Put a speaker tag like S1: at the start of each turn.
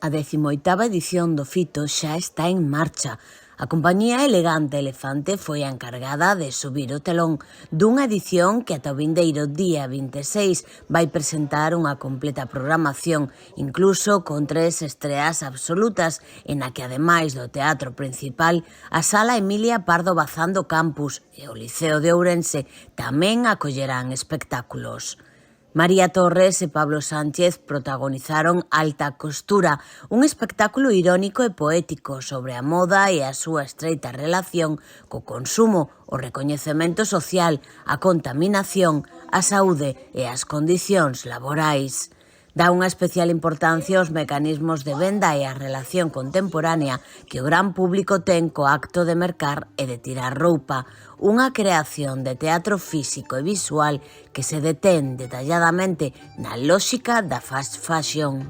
S1: A 18ª edición do Fito xa está en marcha. A compañía Elegante Elefante foi a encargada de subir o telón dunha edición que ata o vindeiro día 26 vai presentar unha completa programación, incluso con 3 estreas absolutas, en a que ademais do teatro principal, a Sala Emilia Pardo Bazán do Campus e o Liceo de Ourense tamén acollerán espectáculos. María Torres e Pablo Sánchez protagonizaron Alta Costura, un espectáculo irónico e poético sobre a moda e a súa estreita relación co consumo, o recoñecemento social, a contaminación, a saúde e as condicións laborais. Dá unha especial importancia aos mecanismos de venda e a relación contemporánea que o gran público ten co acto de mercar e de tirar roupa, unha creación de teatro físico e visual que se detén detalladamente na lóxica da fast fashion.